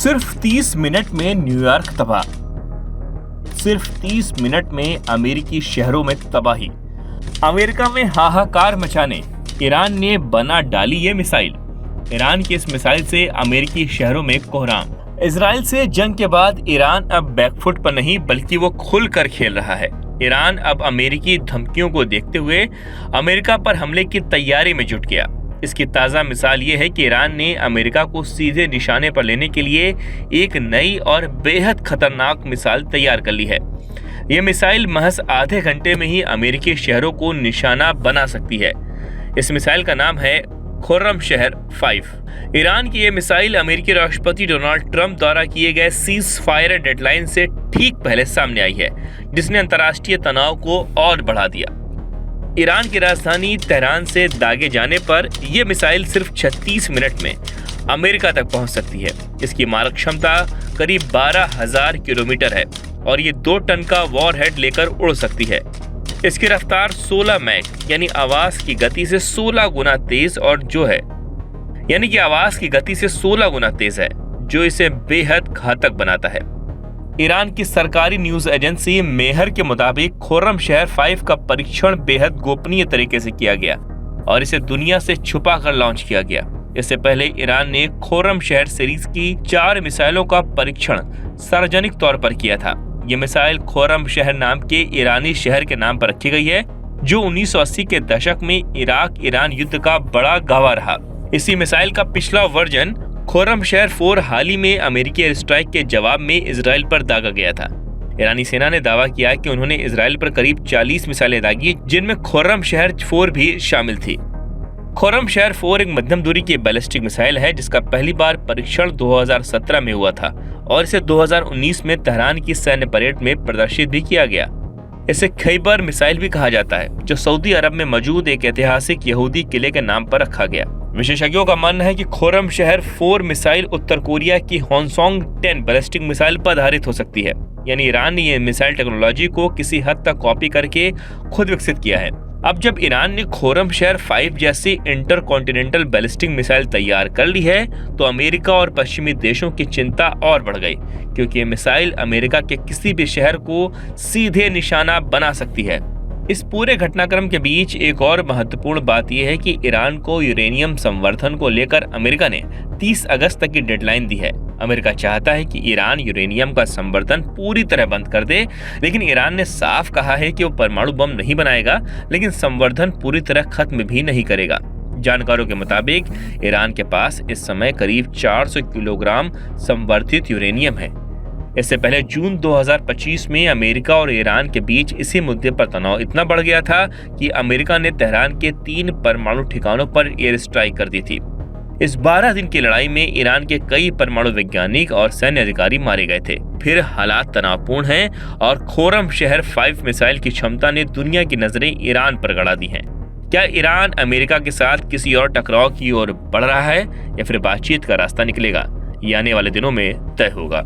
सिर्फ 30 मिनट में न्यूयॉर्क तबाह। सिर्फ 30 मिनट में अमेरिकी शहरों में तबाही। अमेरिका में हाहाकार मचाने ईरान ने बना डाली ये मिसाइल। ईरान की इस मिसाइल से अमेरिकी शहरों में कोहराम। इजराइल से जंग के बाद ईरान अब बैकफुट पर नहीं बल्कि वो खुलकर खेल रहा है। ईरान अब अमेरिकी धमकियों को देखते हुए अमेरिका पर हमले की तैयारी में जुट गया। इसकी ताज़ा मिसाल ये है कि ईरान ने अमेरिका को सीधे निशाने पर लेने के लिए एक नई और बेहद खतरनाक मिसाइल तैयार कर ली है। ये मिसाइल महज आधे घंटे में ही अमेरिकी शहरों को निशाना बना सकती है। इस मिसाइल का नाम है खुर्रमशहर 5। ईरान की ये मिसाइल अमेरिकी राष्ट्रपति डोनाल्ड ट्रंप द्वारा किए गए सीज फायर डेडलाइन से ठीक पहले सामने आई है, जिसने अंतर्राष्ट्रीय तनाव को और बढ़ा दिया। ईरान की राजधानी तेहरान से दागे जाने पर यह मिसाइल सिर्फ 36 मिनट में अमेरिका तक पहुंच सकती है। इसकी मारक क्षमता करीब 12,000 किलोमीटर है और ये 2 टन का वॉरहेड लेकर उड़ सकती है। इसकी रफ्तार 16 मैक यानी आवाज की गति से 16 गुना तेज है, जो इसे बेहद घातक बनाता है। ईरान की सरकारी न्यूज एजेंसी मेहर के मुताबिक खुर्रमशहर 5 का परीक्षण बेहद गोपनीय तरीके से किया गया और इसे दुनिया से छुपा कर लॉन्च किया गया। इससे पहले ईरान ने खुर्रमशहर सीरीज की 4 मिसाइलों का परीक्षण सार्वजनिक तौर पर किया था। ये मिसाइल खुर्रमशहर नाम के ईरानी शहर के नाम पर रखी गई है, जो 1980 के दशक में इराक ईरान युद्ध का बड़ा गवाह रहा। इसी मिसाइल का पिछला वर्जन खुर्रमशहर 4 हाल ही में अमेरिकी एयर स्ट्राइक के जवाब में इजराइल पर दागा गया था। ईरानी सेना ने दावा किया कि उन्होंने इजराइल पर करीब 40 मिसाइलें दागी, जिनमें खुर्रमशहर 4 भी शामिल थी। खुर्रमशहर 4 एक मध्यम दूरी की बैलिस्टिक मिसाइल है, जिसका पहली बार परीक्षण 2017 में हुआ था और इसे 2019 में तेहरान की सैन्य परेड में प्रदर्शित भी किया गया। इसे खैबर मिसाइल भी कहा जाता है, जो सऊदी अरब में मौजूद एक ऐतिहासिक यहूदी किले के नाम पर रखा गया। विशेषज्ञों का मानना है कि खुर्रमशहर 4 मिसाइल उत्तर कोरिया की हॉन्सोंग 10 बैलिस्टिक मिसाइल पर आधारित हो सकती है, यानी ईरान ने यह मिसाइल टेक्नोलॉजी को किसी हद तक कॉपी करके खुद विकसित किया है। अब जब ईरान ने खुर्रमशहर 5 जैसी इंटरकॉन्टिनेंटल बैलिस्टिक मिसाइल तैयार कर ली है, तो अमेरिका और पश्चिमी देशों की चिंता और बढ़ गई, क्योंकि ये मिसाइल अमेरिका के किसी भी शहर को सीधे निशाना बना सकती है। इस पूरे घटनाक्रम के बीच एक और महत्वपूर्ण बात यह है कि ईरान को यूरेनियम संवर्धन को लेकर अमेरिका ने 30 अगस्त तक की डेडलाइन दी है। अमेरिका चाहता है कि ईरान यूरेनियम का संवर्धन पूरी तरह बंद कर दे, लेकिन ईरान ने साफ कहा है कि वो परमाणु बम नहीं बनाएगा, लेकिन संवर्धन पूरी तरह खत्म भी नहीं करेगा। जानकारों के मुताबिक ईरान के पास इस समय करीब 400 किलोग्राम संवर्धित यूरेनियम है। इससे पहले जून 2025 में अमेरिका और ईरान के बीच इसी मुद्दे पर तनाव इतना बढ़ गया था कि अमेरिका ने तेहरान के 3 परमाणु ठिकानों पर एयर स्ट्राइक कर दी थी। इस 12 दिन की लड़ाई में ईरान के कई परमाणु वैज्ञानिक और सैन्य अधिकारी मारे गए थे। फिर हालात तनावपूर्ण हैं और खुर्रमशहर 5 मिसाइल की क्षमता ने दुनिया की नजरें ईरान पर गड़ा दी हैं। क्या ईरान अमेरिका के साथ किसी और टकराव की ओर बढ़ रहा है या फिर बातचीत का रास्ता निकलेगा? ये आने वाले दिनों में तय होगा।